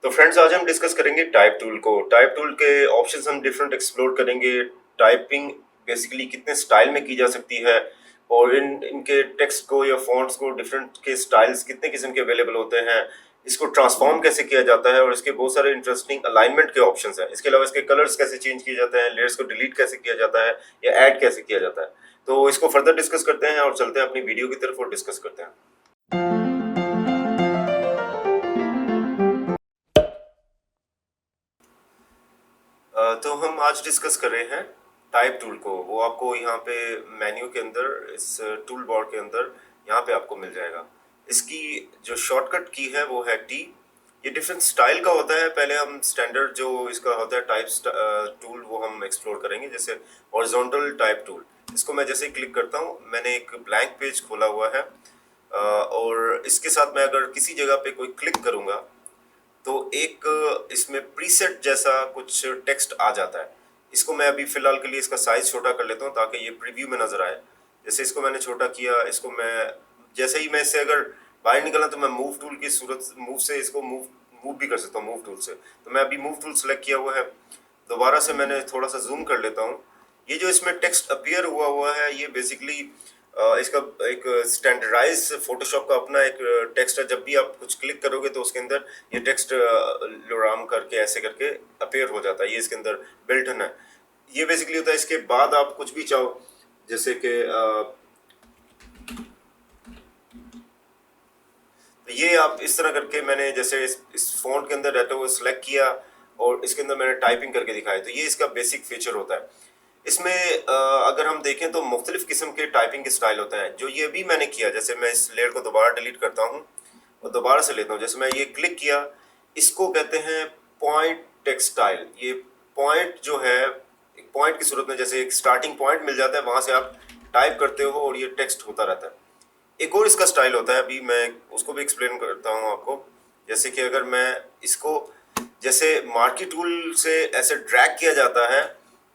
तो फ्रेंड्स आज हम डिस्कस करेंगे टाइप टूल को। टाइप टूल के ऑप्शंस हम डिफरेंट एक्सप्लोर करेंगे। टाइपिंग बेसिकली कितने स्टाइल में की जा सकती है और इनके टेक्स्ट को या फॉन्ट्स को डिफरेंट के स्टाइल्स कितने किस्म के अवेलेबल होते हैं। इसको ट्रांसफॉर्म कैसे किया जाता है और इसके बहुत सारे इंटरेस्टिंग अलाइनमेंट के ऑप्शंस हैं। इसके अलावा इसके कलर्स कैसे चेंज किए जाते हैं, लेयर्स को डिलीट कैसे किया जाता है या ऐड कैसे किया जाता है। तो इसको फर्दर डिस्कस करते हैं और चलते हैं अपनी वीडियो की तरफ और डिस्कस करते हैं। तो हम आज डिस्कस कर रहे हैं टाइप टूल को। वो आपको यहाँ पे मेन्यू के अंदर इस टूल बार के अंदर यहाँ पे आपको मिल जाएगा। इसकी जो शॉर्टकट की है वो है टी। ये डिफरेंट स्टाइल का होता है। पहले हम स्टैंडर्ड जो इसका होता है टाइप टूल वो हम एक्सप्लोर करेंगे, जैसे हॉरिजॉन्टल टाइप टूल। इसको मैं जैसे क्लिक करता हूँ, मैंने एक ब्लैंक पेज खोला हुआ है और इसके साथ मैं अगर किसी जगह पे कोई क्लिक करूँगा तो एक इसमें प्रीसेट जैसा कुछ टेक्स्ट आ जाता है। इसको मैं अभी फिलहाल के लिए इसका साइज छोटा कर लेता हूँ ताकि ये प्रीव्यू में नजर आए। जैसे इसको मैंने छोटा किया, इसको मैं जैसे ही मैं इससे अगर बाहर निकला तो मैं मूव टूल की सूरत मूव से इसको मूव भी कर सकता हूँ मूव टूल से। तो मैं अभी मूव टूल सेलेक्ट किया हुआ है, दोबारा से मैंने थोड़ा सा जूम कर लेता हूँ। ये जो इसमें टेक्स्ट अपीयर हुआ हुआ है ये बेसिकली इसका एक स्टैंडर्डाइज फोटोशॉप का अपना एक टेक्स्ट है। जब भी आप कुछ क्लिक करोगे तो उसके अंदर ये टेक्स्ट लोराम करके ऐसे करके अपीयर हो जाता है। ये इसके अंदर बिल्ट इन है। ये बेसिकली होता है। इसके बाद आप कुछ भी चाहो, जैसे कि तो ये आप इस तरह करके मैंने जैसे इस फॉन्ट के अंदर रहते हुए सिलेक्ट किया और इसके अंदर मैंने टाइपिंग करके दिखाया। तो ये इसका बेसिक फीचर होता है। इसमें अगर हम देखें तो मुख्तलिफ किस्म के टाइपिंग के स्टाइल होते हैं। जो ये भी मैंने किया, जैसे मैं इस लेयर को दोबारा डिलीट करता हूँ और दोबारा से लेता हूँ। जैसे मैं ये क्लिक किया, इसको कहते हैं पॉइंट टेक्स्ट स्टाइल। ये पॉइंट जो है, एक पॉइंट की सूरत में जैसे एक स्टार्टिंग पॉइंट मिल जाता है, वहाँ से आप टाइप करते हो और ये टेक्स्ट होता रहता है। एक और इसका स्टाइल होता है, अभी मैं उसको भी एक्सप्लेन करता हूँ आपको। जैसे कि अगर मैं इसको जैसे मार्की टूल से ऐसे ड्रैग किया जाता है,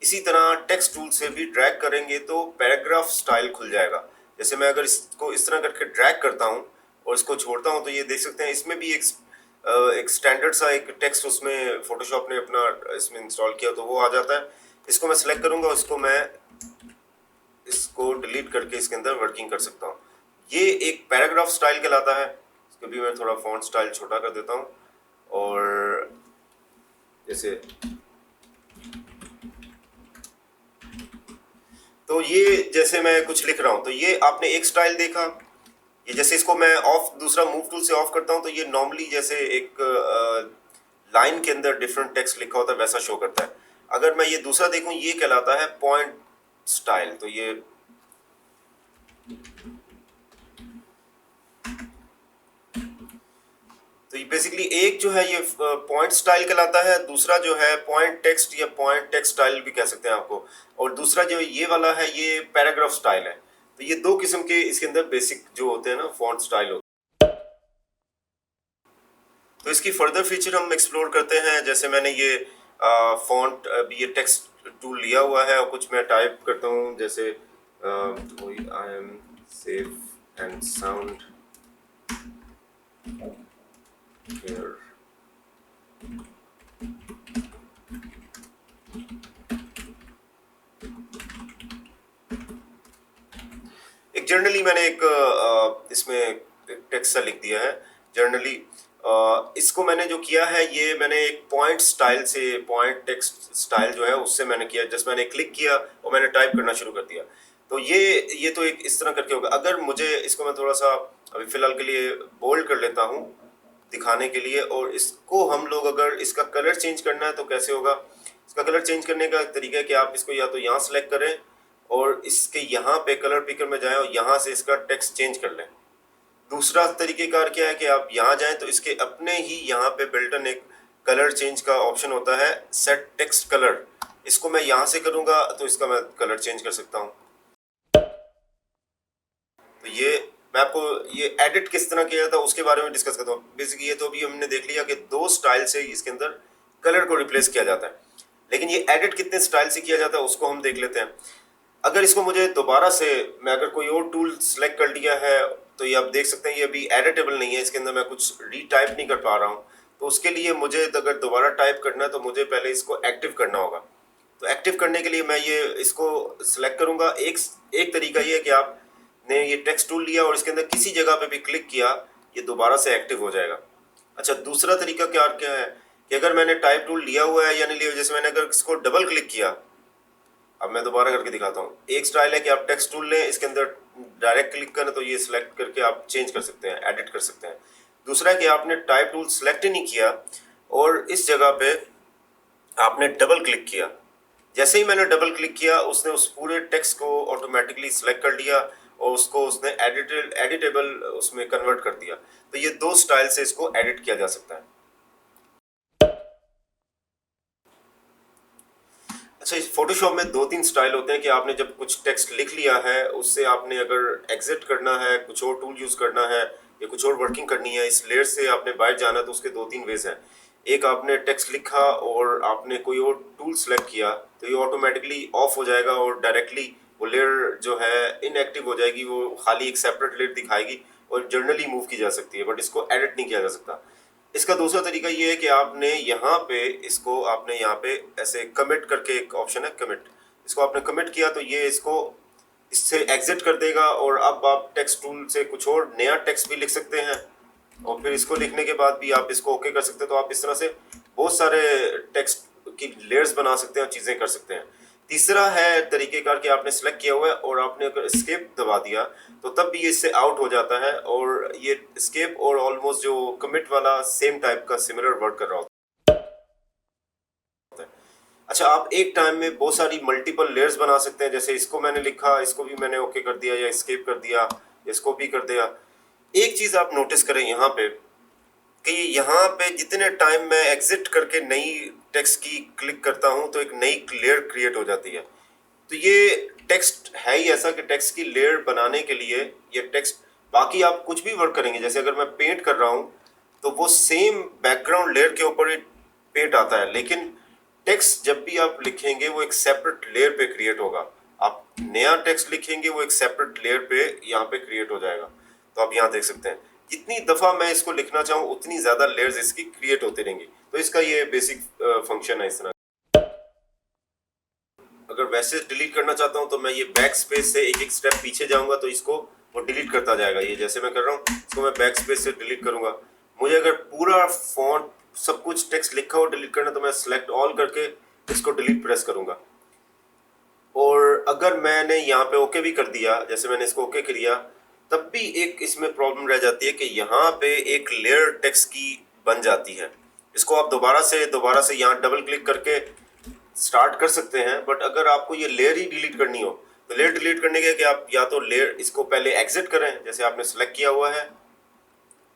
इसी तरह टेक्स्ट टूल से भी ड्रैग करेंगे तो पैराग्राफ स्टाइल खुल जाएगा। जैसे मैं अगर इसको इस तरह करके ड्रैग करता हूँ और इसको छोड़ता हूँ तो ये देख सकते हैं इसमें भी एक स्टैंडर्ड सा एक टेक्स्ट उसमें फोटोशॉप ने अपना इसमें इंस्टॉल किया तो वो आ जाता है। इसको मैं सिलेक्ट करूँगा, इसको डिलीट करके इसके अंदर वर्किंग कर सकता हूँ। ये एक पैराग्राफ स्टाइल कहलाता है। इसको भी मैं थोड़ा फॉन्ट स्टाइल छोटा कर देता हूँ और जैसे तो ये जैसे मैं कुछ लिख रहा हूँ तो ये आपने एक स्टाइल देखा। ये जैसे इसको मैं ऑफ दूसरा मूव टूल से ऑफ करता हूँ तो ये नॉर्मली जैसे एक लाइन के अंदर डिफरेंट टेक्स्ट लिखा होता है वैसा शो करता है। अगर मैं ये दूसरा देखूँ, ये कहलाता है पॉइंट स्टाइल। तो ये बेसिकली एक जो है ये पॉइंट स्टाइल कहलाता है, दूसरा जो है पॉइंट टेक्स्ट या पॉइंट टेक्स्ट स्टाइल भी कह सकते हैं आपको, और दूसरा जो ये वाला है ये पैराग्राफ स्टाइल है। तो ये दो किस्म के इसके अंदर बेसिक जो होते हैं ना फॉन्ट स्टाइल होते हैं। तो इसकी फर्दर फीचर हम एक्सप्लोर करते हैं। जैसे मैंने ये फॉन्ट अभी ये टेक्स्ट टूल लिया हुआ है और कुछ मैं टाइप करता हूँ, जैसे I am safe and sound here. एक जर्नली मैंने एक इसमें टेक्स्ट सा लिख दिया है जर्नली। इसको मैंने जो किया है ये मैंने एक पॉइंट स्टाइल से, पॉइंट टेक्स्ट स्टाइल जो है उससे मैंने किया। जस्ट मैंने क्लिक किया और मैंने टाइप करना शुरू कर दिया। तो ये तो एक इस तरह करके होगा। अगर मुझे इसको मैं थोड़ा सा अभी फिलहाल के लिए बोल्ड कर लेता हूँ दिखाने के लिए, और इसको हम लोग अगर इसका कलर चेंज करना है तो कैसे होगा। इसका कलर चेंज करने का तरीका है कि आप इसको या तो यहाँ सेलेक्ट करें और इसके यहाँ पे कलर पिकर में जाएं और यहाँ से इसका टेक्स्ट चेंज कर लें। दूसरा तरीकेकार क्या है कि आप यहाँ जाएं तो इसके अपने ही यहाँ पे बिल्टन एक कलर चेंज का ऑप्शन होता है, सेट टेक्स्ट कलर। इसको मैं यहाँ से करूँगा तो इसका मैं कलर चेंज कर सकता हूँ। तो ये मैं आपको ये एडिट किस तरह किया जाता है उसके बारे में डिस्कस करता हूँ। बेसिकली ये तो अभी हमने देख लिया कि दो स्टाइल से इसके अंदर कलर को रिप्लेस किया जाता है, लेकिन ये एडिट कितने स्टाइल से किया जाता है उसको हम देख लेते हैं। अगर इसको मुझे दोबारा से मैं अगर कोई और टूल सेलेक्ट कर लिया है तो ये आप देख सकते हैं ये अभी एडिटेबल नहीं है, इसके अंदर मैं कुछ रीटाइप नहीं कर पा रहा हूँ। तो उसके लिए मुझे अगर दोबारा टाइप करना है तो मुझे पहले इसको एक्टिव करना होगा। तो एक्टिव करने के लिए मैं ये इसको सिलेक्ट करूंगा। एक तरीका ये है कि आपने ये टेक्स्ट टूल लिया और इसके अंदर किसी जगह पे भी क्लिक किया, ये दोबारा से एक्टिव हो जाएगा। अच्छा, दूसरा तरीका क्या क्या है कि अगर मैंने टाइप टूल लिया हुआ है या नहीं लिया, जैसे मैंने अगर इसको डबल क्लिक किया, अब मैं दोबारा करके दिखाता हूँ। एक स्टाइल है कि आप टेक्स्ट टूल लें, इसके अंदर डायरेक्ट क्लिक करें तो ये सिलेक्ट करके आप चेंज कर सकते हैं, एडिट कर सकते हैं। दूसरा है कि आपने टाइप टूल सिलेक्ट ही नहीं किया और इस जगह पे आपने डबल क्लिक किया। जैसे ही मैंने डबल क्लिक किया, उसने उस पूरे टेक्स्ट को ऑटोमेटिकली सिलेक्ट कर लिया और उसको उसने एडिटेबल उसमें कन्वर्ट कर दिया। तो ये दो स्टाइल से इसको एडिट किया जा सकता है। अच्छा, इस फोटोशॉप में दो तीन स्टाइल होते हैं कि आपने जब कुछ टेक्स्ट लिख लिया है, उससे आपने अगर एग्जिट करना है, कुछ और टूल यूज करना है या कुछ और वर्किंग करनी है, इस लेयर से आपने बाहर जाना है, तो उसके दो तीन वेज हैं। एक, आपने टेक्स्ट लिखा और आपने कोई और टूल सेलेक्ट किया तो ये ऑटोमेटिकली ऑफ हो जाएगा और डायरेक्टली वो लेयर जो है इनएक्टिव हो जाएगी, वो खाली एक सेपरेट लेयर दिखाएगी और जर्नली मूव की जा सकती है, बट इसको एडिट नहीं किया जा सकता। इसका दूसरा तरीका ये है कि आपने यहाँ पे इसको आपने यहाँ पे ऐसे कमिट करके एक ऑप्शन है कमिट, इसको आपने कमिट किया तो ये इसको इससे एग्जिट कर देगा और अब आप टेक्स्ट टूल से कुछ और नया टेक्स्ट भी लिख सकते हैं और फिर इसको लिखने के बाद भी आप इसको ओके कर सकते हैं। तो आप इस तरह से बहुत सारे टेक्स्ट की लेयर्स बना सकते हैं और चीज़ें कर सकते हैं। तीसरा है तरीकेकार कि आपने सेलेक्ट किया हुआ है और आपने अगर एस्केप दबा दिया तो तब भी ये इससे आउट हो जाता है और ये एस्केप और ऑलमोस्ट जो कमिट वाला सेम टाइप का सिमिलर वर्क कर रहा होता है। अच्छा, आप एक टाइम में बहुत सारी मल्टीपल लेयर्स बना सकते हैं। जैसे इसको मैंने लिखा, इसको भी मैंने ओके कर दिया या एस्केप कर दिया, इसको भी कर दिया। एक चीज़ आप नोटिस करें यहाँ पे कि यहाँ पे जितने टाइम मैं एग्जिट करके नई टेक्स्ट की क्लिक करता हूँ तो एक नई लेयर क्रिएट हो जाती है। तो ये टेक्स्ट है ही ऐसा कि टेक्स्ट की लेयर बनाने के लिए ये टेक्स्ट, बाकी आप कुछ भी वर्क करेंगे, जैसे अगर मैं पेंट कर रहा हूँ तो वो सेम बैकग्राउंड लेयर के ऊपर ही पेंट आता है, लेकिन टेक्स्ट जब भी आप लिखेंगे वो एक सेपरेट लेयर पे क्रिएट होगा। आप नया टेक्स्ट लिखेंगे वो एक सेपरेट लेयर पे यहाँ पे क्रिएट हो जाएगा। तो आप यहाँ देख सकते हैं जितनी दफ़ा मैं इसको लिखना चाहूँ उतनी ज़्यादा लेयर्स इसकी क्रिएट होती रहेंगी। तो इसका ये बेसिक फंक्शन है इस तरह। अगर वैसे डिलीट करना चाहता हूँ तो मैं ये बैक स्पेस से एक एक स्टेप पीछे जाऊंगा तो इसको वो डिलीट करता जाएगा। ये जैसे मैं कर रहा हूँ इसको मैं बैक स्पेस से डिलीट करूंगा। मुझे अगर पूरा फॉन्ट सब कुछ टेक्स्ट लिखा हो डिलीट करना तो मैं सेलेक्ट ऑल करके इसको डिलीट प्रेस करूंगा। और अगर मैंने यहाँ पे ओके भी कर दिया, जैसे मैंने इसको ओके किया, तब भी एक इसमें प्रॉब्लम रह जाती है कि यहाँ पे एक लेयर टेक्स्ट की बन जाती है। इसको आप दोबारा से यहाँ डबल क्लिक करके स्टार्ट कर सकते हैं, बट अगर आपको ये लेयर ही डिलीट करनी हो तो लेयर डिलीट करने के कि आप या तो लेयर इसको पहले एग्जिट करें जैसे आपने सेलेक्ट किया हुआ है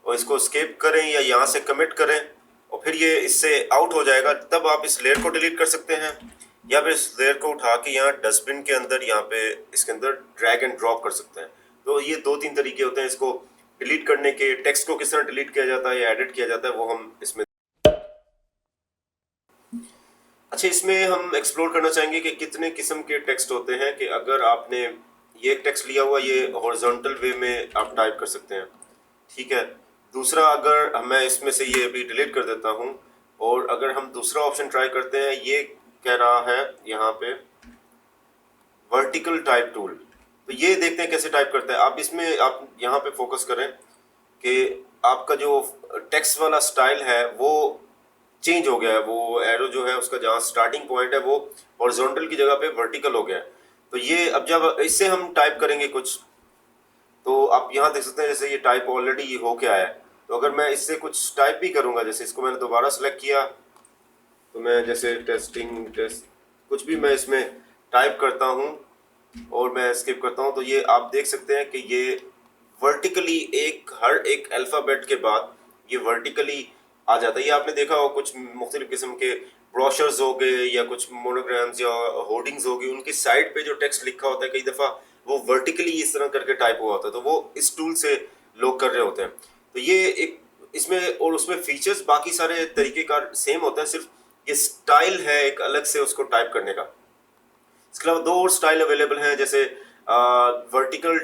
और इसको एस्केप करें या यहाँ से कमिट करें और फिर ये इससे आउट हो जाएगा, तब आप इस लेयर को डिलीट कर सकते हैं या फिर इस लेयर को उठा के यहाँ डस्टबिन के अंदर यहाँ पे इसके अंदर ड्रैग एंड ड्रॉप कर सकते हैं। तो ये दो तीन तरीके होते हैं इसको डिलीट करने के। टेक्स्ट को किस तरह डिलीट किया जाता है या एडिट किया जाता है वो हम इसमें। अच्छा, इसमें हम एक्सप्लोर करना चाहेंगे कि कितने किस्म के टेक्स्ट होते हैं कि अगर आपने ये टेक्स्ट लिया हुआ ये हॉरिजॉन्टल वे में आप टाइप कर सकते हैं, ठीक है। दूसरा, अगर मैं इसमें से ये अभी डिलीट कर देता हूँ और अगर हम दूसरा ऑप्शन ट्राई करते हैं, ये कह रहा है यहाँ पे वर्टिकल टाइप टूल, तो ये देखते हैं कैसे टाइप करता है। आप इसमें आप यहाँ पे फोकस करें कि आपका जो टेक्स्ट वाला स्टाइल है वो चेंज हो गया है, वो एरो जो है उसका जहाँ स्टार्टिंग पॉइंट है वो हॉरिजॉन्टल की जगह पे वर्टिकल हो गया है। तो ये अब जब इससे हम टाइप करेंगे कुछ तो आप यहाँ देख सकते हैं जैसे ये टाइप ऑलरेडी हो के आया है। तो अगर मैं इससे कुछ टाइप भी करूँगा, जैसे इसको मैंने दोबारा सेलेक्ट किया तो मैं जैसे टेस्ट कुछ भी मैं इसमें टाइप करता हूँ और मैं स्किप करता हूँ तो ये आप देख सकते हैं कि ये वर्टिकली हर एक अल्फ़ाबेट के बाद ये वर्टिकली आ जाता है। ये आपने देखा हो कुछ मुख्तलिफ किस्म के ब्रोशर्स हो गए या कुछ मोनोग्राम्स या होर्डिंग्स हो गई, उनकी साइड पे जो टेक्स्ट लिखा होता है कई दफ़ा वो वर्टिकली इस तरह करके टाइप हुआ होता है, तो वो इस टूल से लोग कर रहे होते हैं। तो ये एक इसमें और उसमें फीचर्स बाकी सारे तरीके का सेम होता है, सिर्फ ये स्टाइल है एक अलग से उसको टाइप करने का। इसके अलावा दो और स्टाइल अवेलेबल हैं, जैसे वर्टिकल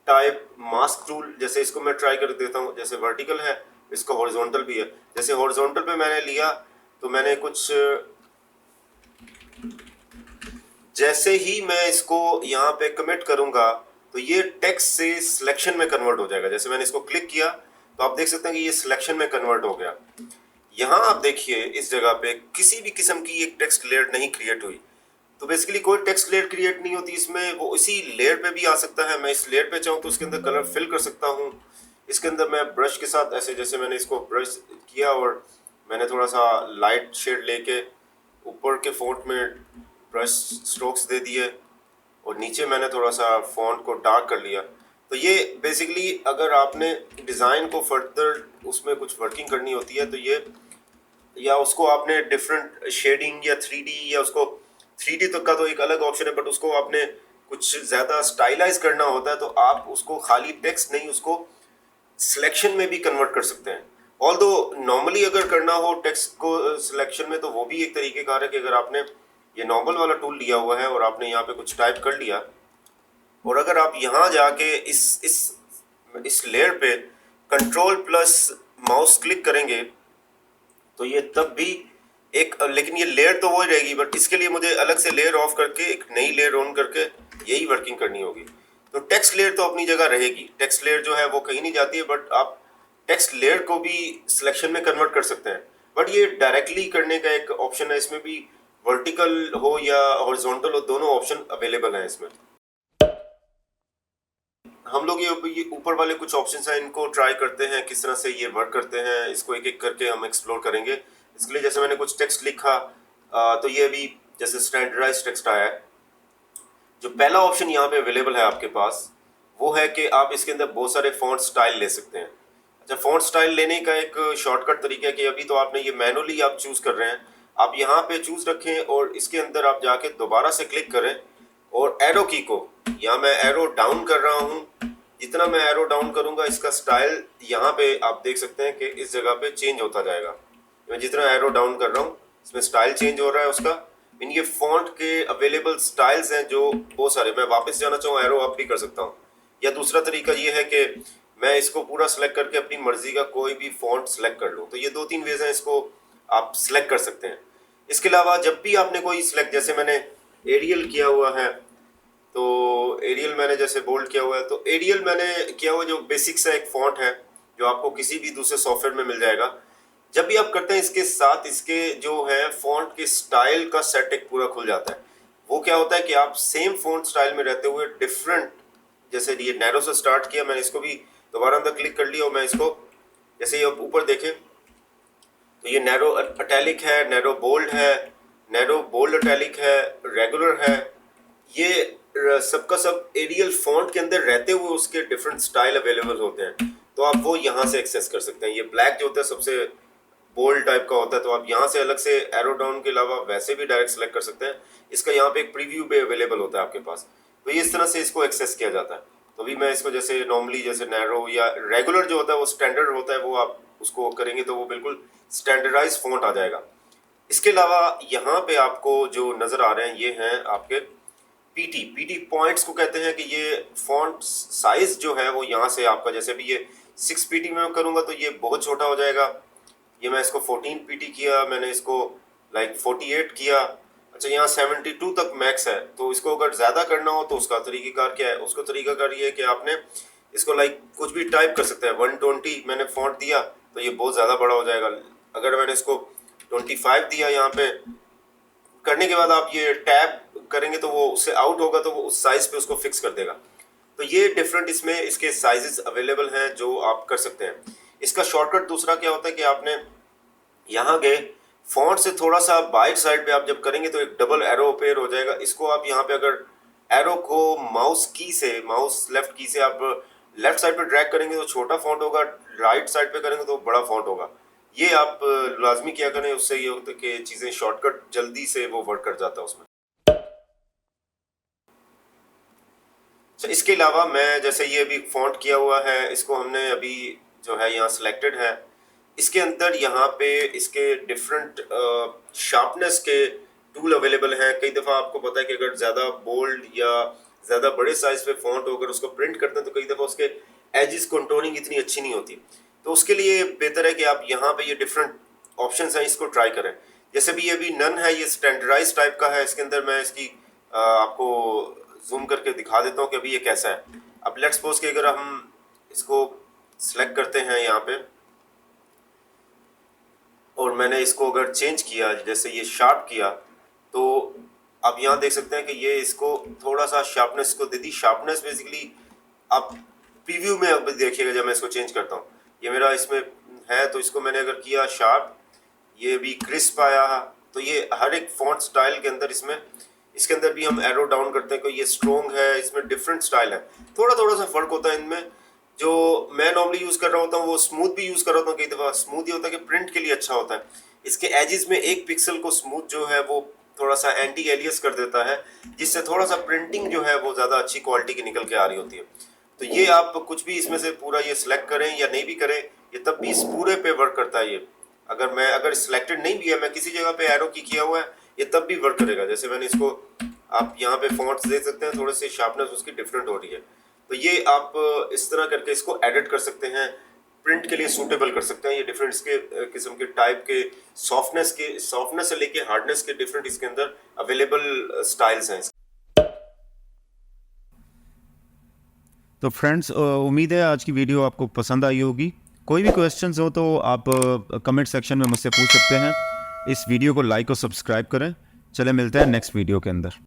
टाइप मास्क टूल, जैसे इसको मैं ट्राई कर देता हूँ। जैसे वर्टिकल है इसका हॉरिजॉन्टल भी है। जैसे हॉरिजॉन्टल पे मैंने लिया तो मैंने कुछ, जैसे ही मैं इसको यहाँ पे कमिट करूंगा तो ये टेक्स्ट से सिलेक्शन में कन्वर्ट हो जाएगा। जैसे मैंने इसको क्लिक किया तो आप देख सकते हैं कि ये सिलेक्शन में कन्वर्ट हो गया। यहाँ आप देखिए इस जगह पे किसी भी किस्म की एक टेक्स्ट लेयर नहीं क्रिएट हुई। तो बेसिकली कोई टेक्स्ट लेयर क्रिएट नहीं होती इसमें, वो इसी लेयर पे भी आ सकता है। मैं इस लेयर पे चाहूँ तो उसके अंदर कलर फिल कर सकता हूँ। इसके अंदर मैं ब्रश के साथ ऐसे, जैसे मैंने इसको ब्रश किया और मैंने थोड़ा सा लाइट शेड लेके ऊपर के फॉन्ट में ब्रश स्ट्रोक्स दे दिए और नीचे मैंने थोड़ा सा फॉन्ट को डार्क कर लिया। तो ये बेसिकली अगर आपने डिज़ाइन को फर्दर उसमें कुछ वर्किंग करनी होती है तो ये, या उसको आपने डिफरेंट शेडिंग या 3D, या उसको 3D तक का तो एक अलग ऑप्शन है, बट उसको आपने कुछ ज़्यादा स्टाइलाइज करना होता है तो आप उसको खाली टेक्स्ट नहीं, उसको सिलेक्शन में भी कन्वर्ट कर सकते हैं। ऑल्दो नॉर्मली अगर करना हो टेक्स्ट को सिलेक्शन में तो वो भी एक तरीके कार है कि अगर आपने ये नॉर्मल वाला टूल लिया हुआ है और आपने यहाँ पे कुछ टाइप कर लिया और अगर आप यहाँ जाके इस लेयर पे कंट्रोल प्लस माउस क्लिक करेंगे तो ये तब भी एक, लेकिन ये लेयर तो वो ही रहेगी, बट इसके लिए मुझे अलग से लेयर ऑफ करके एक नई लेयर ऑन करके यही वर्किंग करनी होगी। तो टेक्स्ट लेयर तो अपनी जगह रहेगी, टेक्स्ट लेयर जो है वो कहीं नहीं जाती है, बट आप टेक्स्ट लेयर को भी सिलेक्शन में कन्वर्ट कर सकते हैं। बट ये डायरेक्टली करने का एक ऑप्शन है, इसमें भी वर्टिकल हो या हॉरिजॉन्टल हो, दोनों ऑप्शन अवेलेबल हैं इसमें। हम लोग ये ऊपर वाले कुछ ऑप्शंस हैं, इनको ट्राई करते हैं किस तरह से ये वर्क करते हैं, इसको एक एक करके हम एक्सप्लोर करेंगे। इसके लिए जैसे मैंने कुछ टेक्स्ट लिखा तो ये अभी जैसे स्टैंडर्डाइज टेक्स्ट आया है। जो पहला ऑप्शन यहाँ पे अवेलेबल है आपके पास वो है कि आप इसके अंदर बहुत सारे फॉन्ट स्टाइल ले सकते हैं। अच्छा, फॉन्ट स्टाइल लेने का एक शॉर्टकट तरीका है कि अभी तो आपने ये मैनुअली आप चूज़ कर रहे हैं, आप यहाँ पे चूज़ रखें और इसके अंदर आप जाके दोबारा से क्लिक करें और एरो की को, यहाँ मैं एरो डाउन कर रहा हूँ, जितना मैं एरो डाउन करूँगा इसका स्टाइल यहाँ पे आप देख सकते हैं कि इस जगह पे चेंज होता जाएगा। मैं जितना एरो डाउन कर रहा हूँ इसमें स्टाइल चेंज हो रहा है उसका। इन ये फॉन्ट के अवेलेबल स्टाइल्स हैं जो बहुत सारे, मैं वापस जाना चाहूँ एरो अप भी कर सकता हूँ, या दूसरा तरीका ये है कि मैं इसको पूरा सेलेक्ट करके अपनी मर्जी का कोई भी फॉन्ट सेलेक्ट कर लूँ। तो ये 2-3 वेज हैं, इसको आप सेलेक्ट कर सकते हैं। इसके अलावा जब भी आपने कोई सिलेक्ट, जैसे मैंने एरियल किया हुआ है तो एरियल मैंने जैसे बोल्ड किया हुआ है, तो एरियल मैंने किया हुआ जो बेसिक सा एक फॉन्ट है जो आपको किसी भी दूसरे सॉफ्टवेयर में मिल जाएगा। जब भी आप करते हैं इसके साथ इसके जो है फॉन्ट के स्टाइल का सेट एक पूरा खुल जाता है। वो क्या होता है कि आप सेम फॉन्ट स्टाइल में रहते हुए डिफरेंट, जैसे ये नैरो से स्टार्ट किया, मैंने इसको भी दोबारा अंदर क्लिक कर लिया और मैं इसको, जैसे ये ऊपर देखें तो ये नैरो अटैलिक है, नैरो बोल्ड है, नैरो बोल्ड अटैलिक है, रेगुलर है, ये सबका सब एरियल फॉन्ट के अंदर रहते हुए उसके डिफरेंट स्टाइल अवेलेबल होते हैं। तो आप वो यहाँ से एक्सेस कर सकते हैं। ये ब्लैक जो होता है सबसे बोल्ड टाइप का होता है, तो आप यहाँ से अलग से एरो डाउन के अलावा वैसे भी डायरेक्ट सेलेक्ट कर सकते हैं। इसका यहाँ पे एक प्रीव्यू भी अवेलेबल होता है आपके पास, तो ये इस तरह से इसको एक्सेस किया जाता है। तो अभी मैं इसको जैसे नॉर्मली जैसे नैरो या रेगुलर जो होता है वो स्टैंडर्ड होता है, वो आप उसको करेंगे तो वो बिल्कुल स्टैंडर्डाइज फॉन्ट आ जाएगा। इसके अलावा यहाँ पे आपको जो नज़र आ रहे हैं ये हैं आपके पीटी पॉइंट्स को कहते हैं कि ये फॉन्ट साइज जो है वो यहाँ से आपका, जैसे भी ये 6 पीटी में करूँगा तो ये बहुत छोटा हो जाएगा। ये मैं इसको 14 पीटी किया, मैंने इसको लाइक 48 किया। अच्छा, यहाँ 72 तक मैक्स है, तो इसको अगर ज़्यादा करना हो तो उसका तरीक़ाकार क्या है? उसका तरीक़ाकार ये है कि आपने इसको लाइक कुछ भी टाइप कर सकते हैं। 120 मैंने फॉन्ट दिया तो ये बहुत ज़्यादा बड़ा हो जाएगा। अगर मैंने इसको 25 दिया, यहाँ पे करने के बाद आप ये टैब करेंगे तो वो उससे आउट होगा तो वो उस साइज़ पे उसको फिक्स कर देगा। तो ये डिफरेंट इसमें इसके साइजेस अवेलेबल हैं जो आप कर सकते हैं। इसका शॉर्टकट दूसरा क्या होता है कि आपने यहाँ गए फॉन्ट से थोड़ा सा बाइट साइड पे आप जब करेंगे तो एक डबल एरो अपेयर हो जाएगा। इसको आप यहाँ पे अगर एरो को माउस की से, माउस लेफ्ट की से आप लेफ्ट साइड पे ड्रैग करेंगे तो छोटा फॉन्ट होगा, राइट साइड पे करेंगे तो बड़ा फॉन्ट होगा। ये आप लाजमी किया करें, उससे ये होता है कि चीज़ें शॉर्टकट जल्दी से वो वर्क कर जाता है उसमें। अच्छा, इसके अलावा मैं जैसे ये अभी फॉन्ट किया हुआ है, इसको हमने अभी जो है यहाँ सिलेक्टेड है, इसके अंदर यहाँ पे इसके डिफरेंट शार्पनेस के टूल अवेलेबल हैं। कई दफ़ा आपको पता है कि अगर ज़्यादा बोल्ड या ज़्यादा बड़े साइज़ पे फॉन्ट होकर उसको प्रिंट करते हैं तो कई दफ़ा उसके एजिस कंटूरिंग इतनी अच्छी नहीं होती। तो उसके लिए बेहतर है कि आप यहाँ पे ये डिफरेंट ऑप्शंस हैं, इसको ट्राई करें। जैसे भी ये भी नन है, ये स्टैंडर्डाइज टाइप का है। इसके अंदर मैं इसकी आपको जूम करके दिखा देता हूँ कि अभी ये कैसा है। अब लेट्स सपोज कि अगर हम इसको सिलेक्ट करते हैं यहाँ पे और मैंने इसको अगर चेंज किया, जैसे ये शार्प किया, तो आप यहाँ देख सकते हैं कि ये इसको थोड़ा सा शार्पनेस को दे दी। शार्पनेस बेसिकली आप प्रीव्यू में अब देखिएगा, जब मैं इसको चेंज करता हूँ, ये मेरा इसमें है, तो इसको मैंने अगर किया शार्प, ये भी क्रिस्प आया। तो ये हर एक फॉन्ट स्टाइल के अंदर इसके अंदर भी हम एरो डाउन करते हैं, कोई ये स्ट्रोंग है, इसमें डिफरेंट स्टाइल है, थोड़ा थोड़ा सा फर्क होता है इनमें। जो मैं नॉर्मली यूज़ कर रहा होता हूँ वो स्मूथ भी यूज़ कर रहा होता हूँ। कई दफ़ा स्मूथ ये होता है कि प्रिंट के लिए अच्छा होता है। इसके एजेस में एक पिक्सल को स्मूथ जो है वो थोड़ा सा एंटी एलियस कर देता है, जिससे थोड़ा सा प्रिंटिंग जो है वो ज़्यादा अच्छी क्वालिटी की निकल के आ रही होती है। तो ये आप कुछ भी इसमें से पूरा ये सिलेक्ट करें या नहीं भी करें, ये तब भी इस पूरे पे वर्क करता है। ये अगर सिलेक्टेड नहीं भी है, मैं किसी जगह पे एरो की किया हुआ है, ये तब भी वर्क करेगा। जैसे मैंने इसको, आप यहाँ पे फॉन्ट्स देख सकते हैं, थोड़े से शार्पनेस उसकी डिफरेंट हो रही है। तो ये आप इस तरह करके इसको एडिट कर सकते हैं, प्रिंट के लिए सूटेबल कर सकते हैं। ये डिफरेंट इसके किस्म के टाइप के सॉफ्टनेस से लेके हार्डनेस के डिफरेंट इसके अंदर अवेलेबल स्टाइल्स हैं। तो फ्रेंड्स, उम्मीद है आज की वीडियो आपको पसंद आई होगी। कोई भी क्वेश्चंस हो तो आप कमेंट सेक्शन में मुझसे पूछ सकते हैं। इस वीडियो को लाइक और सब्सक्राइब करें। चले मिलते हैं नेक्स्ट वीडियो के अंदर।